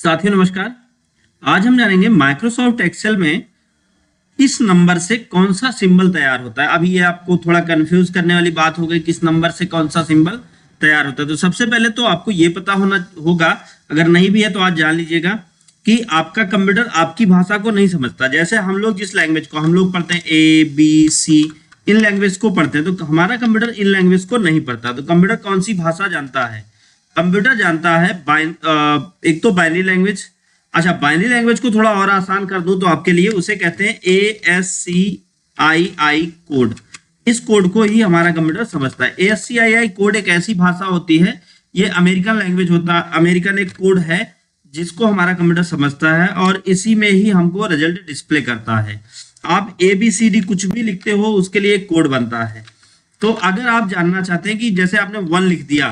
साथियों नमस्कार। आज हम जानेंगे माइक्रोसॉफ्ट एक्सेल में किस नंबर से कौन सा सिंबल तैयार होता है। अभी ये आपको थोड़ा कंफ्यूज करने वाली बात हो गई, किस नंबर से कौन सा सिंबल तैयार होता है। तो सबसे पहले तो आपको ये पता होना होगा, अगर नहीं भी है तो आज जान लीजिएगा कि आपका कंप्यूटर आपकी भाषा को नहीं समझता। जैसे हम लोग जिस लैंग्वेज को हम लोग पढ़ते हैं ABC, इन लैंग्वेज को पढ़ते हैं, तो हमारा कंप्यूटर इन लैंग्वेज को नहीं पढ़ता। तो कंप्यूटर कौन सी भाषा जानता है? कंप्यूटर जानता है एक तो बाइनरी लैंग्वेज। अच्छा, बाइनरी लैंग्वेज को थोड़ा और आसान कर दूं तो आपके लिए, उसे कहते हैं ASCII कोड। इस कोड को ही हमारा कंप्यूटर समझता है। ASCII कोड एक ऐसी भाषा होती है, ये अमेरिकन लैंग्वेज होता है, अमेरिकन एक कोड है जिसको हमारा कंप्यूटर समझता है और इसी में ही हमको रिजल्ट डिस्प्ले करता है। आप ABCD कुछ भी लिखते हो उसके लिए एक कोड बनता है। तो अगर आप जानना चाहते हैं कि जैसे आपने 1 लिख दिया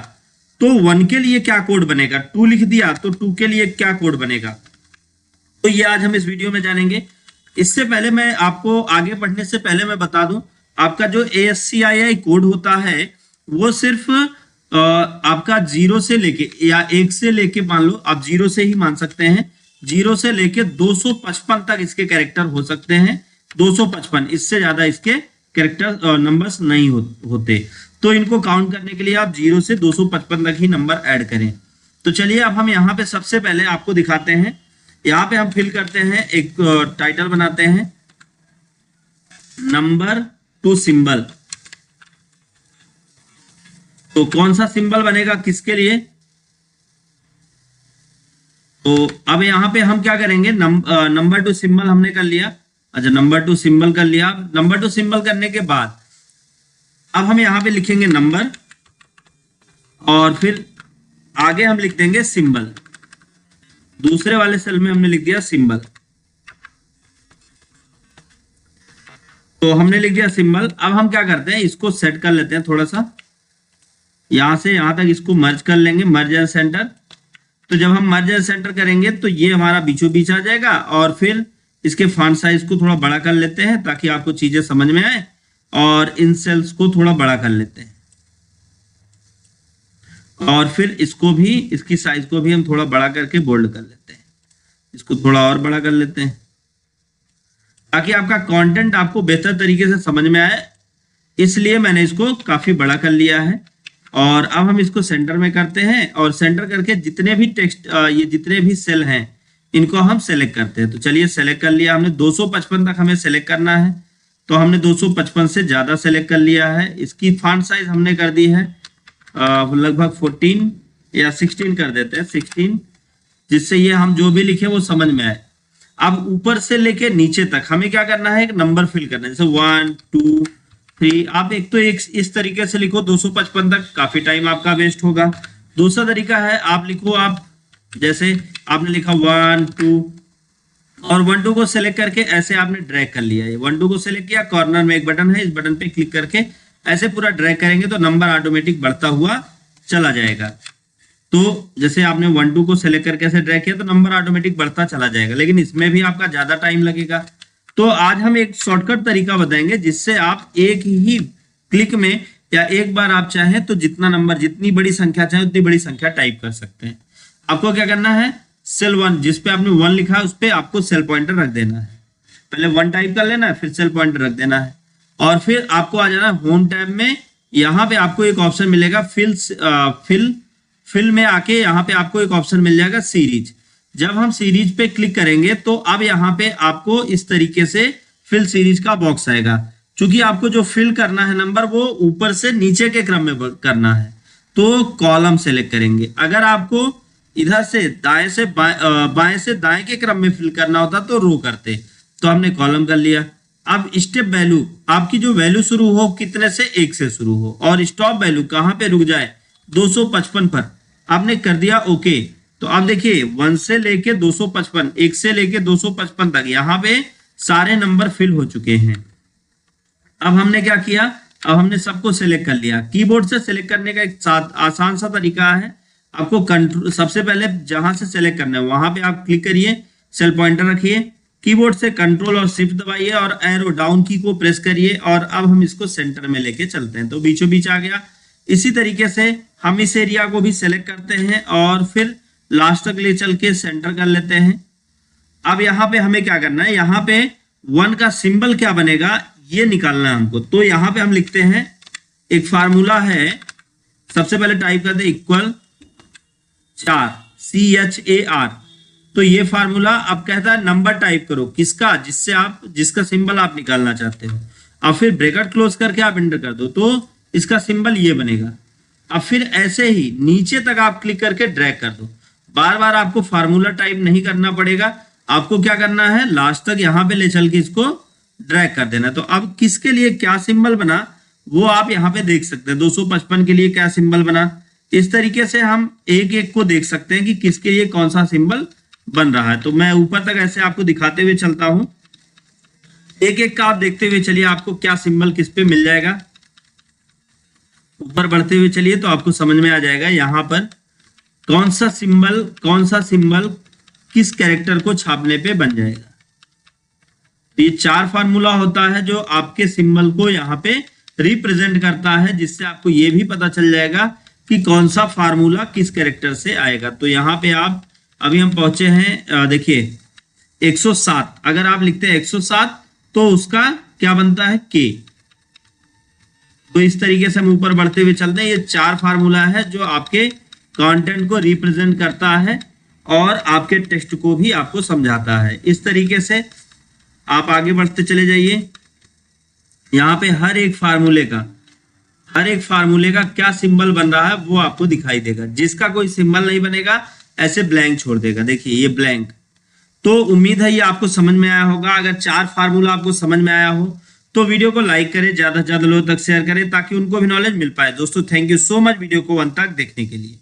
तो 1 के लिए क्या कोड बनेगा, 2 लिख दिया तो 2 के लिए क्या कोड बनेगा, तो ये आज हम इस वीडियो में जानेंगे। इससे पहले मैं आपको आगे बढ़ने से पहले मैं बता दूं, आपका जो ASCII कोड होता है वो सिर्फ आपका 0 से लेके या 1 से लेके, मान लो आप 0 से ही मान सकते हैं, 0 से लेके 255 तक इसके कैरेक्टर हो सकते हैं। 255, इससे ज्यादा इसके कैरेक्टर नंबर्स नहीं होते। तो इनको काउंट करने के लिए आप 0 से 255 तक ही नंबर ऐड करें। तो चलिए अब हम यहाँ पे सबसे पहले आपको दिखाते हैं। यहाँ पे हम फिल करते हैं, एक टाइटल बनाते हैं, नंबर टू सिंबल। तो कौन सा सिंबल बनेगा किसके लिए? तो अब यहाँ पे हम क्या करेंगे, नंबर टू सिंबल हमने कर लिया। अच्छा, नंबर टू सिंबल कर लिया। नंबर टू सिंबल करने के बाद अब हम यहाँ पे लिखेंगे नंबर और फिर आगे हम लिख देंगे सिंबल। दूसरे वाले सेल में हमने लिख दिया सिंबल। तो हमने लिख दिया सिंबल। अब हम क्या करते हैं, इसको सेट कर लेते हैं थोड़ा सा, यहां से यहां तक इसको मर्ज कर लेंगे, मर्ज एंड सेंटर। तो जब हम मर्ज एंड सेंटर करेंगे तो ये हमारा बीचों बीच आ जाएगा। और फिर इसके फॉन्ट साइज को थोड़ा बड़ा कर लेते हैं ताकि आपको चीजें समझ में आए, और इन सेल्स को थोड़ा बड़ा कर लेते हैं और फिर इसको भी, इसकी साइज को भी हम थोड़ा बड़ा करके बोल्ड कर लेते हैं। इसको थोड़ा और बड़ा कर लेते हैं ताकि आपका कंटेंट आपको बेहतर तरीके से समझ में आए, इसलिए मैंने इसको काफी बड़ा कर लिया है। और अब हम इसको सेंटर में करते हैं और सेंटर करके जितने भी टेक्स्ट, ये जितने भी सेल हैं इनको हम सेलेक्ट करते हैं। तो चलिए सेलेक्ट कर लिया हमने। 255 तक हमें सेलेक्ट करना है, तो हमने 255 से ज्यादा सेलेक्ट कर लिया है। इसकी फॉन्ट साइज हमने कर दी है लगभग 14 या 16 कर देते हैं, 16, जिससे ये हम जो भी लिखे वो समझ में आए। अब ऊपर से लेके नीचे तक हमें क्या करना है, एक नंबर फिल करना है, जैसे 1 2 3। आप एक तो एक इस तरीके से लिखो 255 तक, काफी टाइम आपका वेस्ट होगा। दूसरा तरीका है, आप लिखो, आप जैसे आपने लिखा 1 2 और 1 2 को सेलेक्ट करके ऐसे आपने ड्रैग कर लिया। 1 2 को सेलेक्ट किया, कॉर्नर में एक बटन है, इस बटन पे क्लिक करके ऐसे पूरा ड्रैग करेंगे तो नंबर ऑटोमेटिक बढ़ता हुआ चला जाएगा। तो जैसे आपने 1 2 को सेलेक्ट करके ऐसे ड्रैग किया तो नंबर ऑटोमेटिक बढ़ता चला जाएगा, लेकिन इसमें भी आपका ज्यादा टाइम लगेगा। तो आज हम एक शॉर्टकट तरीका बताएंगे जिससे आप एक ही क्लिक में या एक बार आप चाहें तो जितना नंबर, जितनी बड़ी संख्या चाहे उतनी बड़ी संख्या टाइप कर सकते हैं। आपको क्या करना है, सेल 1 जिस पे आपने 1 लिखा है उस पे आपको सेल पॉइंटर रख देना है। पहले 1 टाइप कर लेना है, फिर सेल पॉइंटर रख देना है और फिर आपको आ जाना है होम टैब में। यहाँ पे आपको एक ऑप्शन मिलेगा फिल में आके यहाँ पे आपको एक ऑप्शन मिल जाएगा सीरीज। जब हम सीरीज पे क्लिक करेंगे तो अब यहाँ पे आपको इस तरीके से फिल सीरीज का बॉक्स आएगा। क्योंकि आपको जो फिल करना है नंबर वो ऊपर से नीचे के क्रम में करना है, तो कॉलम सेलेक्ट करेंगे। अगर आपको इधर से दाएं से बाएं से दाएं के क्रम में फिल करना होता तो रो करते, तो हमने कॉलम कर लिया। अब स्टेप वैल्यू, आपकी जो वैल्यू शुरू हो कितने से, 1 से शुरू हो, और स्टॉप वैल्यू कहाँ पे रुक जाए, 255 पर आपने कर दिया ओके। तो आप देखिए 1 से लेके 255, 1 से लेके 255 तक यहाँ पे सारे नंबर फिल हो चुके हैं। अब हमने क्या किया, अब हमने सबको सेलेक्ट कर लिया। कीबोर्ड से सेलेक्ट करने का एक आसान सा तरीका है। आपको कंट्रोल, सबसे पहले जहां से सेलेक्ट करना है वहां पे आप क्लिक करिए, सेल पॉइंटर रखिए, कीबोर्ड से कंट्रोल और शिफ्ट दबाइए और एरो डाउन की को प्रेस करिए और अब हम इसको सेंटर में लेके चलते हैं, तो बीचों बीच आ गया। इसी तरीके से हम इस एरिया को भी सेलेक्ट करते हैं और फिर लास्ट तक ले चल के सेंटर कर लेते हैं। अब यहाँ पे हमें क्या करना है, यहाँ पे 1 का सिंबल क्या बनेगा ये निकालना है हमको। तो यहाँ पे हम लिखते हैं एक फार्मूला है, सबसे पहले टाइप करते हैं इक्वल 4 CHAR। तो ये फार्मूला अब कहता है नंबर टाइप करो किसका, जिसका सिंबल आप निकालना चाहते हो। अब फिर ब्रैकेट क्लोज करके आप एंटर कर दो तो इसका सिंबल ये बनेगा। अब फिर ऐसे ही नीचे तक आप क्लिक करके ड्रैग कर दो। बार बार आपको फार्मूला टाइप नहीं करना पड़ेगा, आपको क्या करना है लास्ट तक यहाँ पे ले चल के इसको ड्रैग कर देना। तो अब किसके लिए क्या सिंबल बना वो आप यहाँ पे देख सकते हैं। 255 के लिए क्या सिंबल बना, इस तरीके से हम एक एक को देख सकते हैं कि किसके लिए कौन सा सिंबल बन रहा है। तो मैं ऊपर तक ऐसे आपको दिखाते हुए चलता हूं, एक एक का आप देखते हुए चलिए आपको क्या सिंबल किस पे मिल जाएगा। ऊपर बढ़ते हुए चलिए तो आपको समझ में आ जाएगा यहाँ पर कौन सा सिंबल किस कैरेक्टर को छापने पे बन जाएगा। तो ये 4 फार्मूला होता है जो आपके सिंबल को यहाँ पे रिप्रेजेंट करता है, जिससे आपको ये भी पता चल जाएगा कि कौन सा फार्मूला किस कैरेक्टर से आएगा। तो यहाँ पे आप अभी हम पहुंचे हैं, देखिए 107, अगर आप लिखते हैं 107 तो उसका क्या बनता है K। तो इस तरीके से हम ऊपर बढ़ते हुए चलते हैं। ये 4 फार्मूला है जो आपके कंटेंट को रिप्रेजेंट करता है और आपके टेक्स्ट को भी आपको समझाता है। इस तरीके से आप आगे बढ़ते चले जाइए। यहाँ पे हर एक फार्मूले का क्या सिंबल बन रहा है वो आपको दिखाई देगा। जिसका कोई सिंबल नहीं बनेगा ऐसे ब्लैंक छोड़ देगा, देखिए ये ब्लैंक। तो उम्मीद है ये आपको समझ में आया होगा। अगर 4 फार्मूला आपको समझ में आया हो तो वीडियो को लाइक करें, ज्यादा से ज्यादा लोगों तक शेयर करें ताकि उनको भी नॉलेज मिल पाए। दोस्तों thank you so much video को अंत तक देखने के लिए।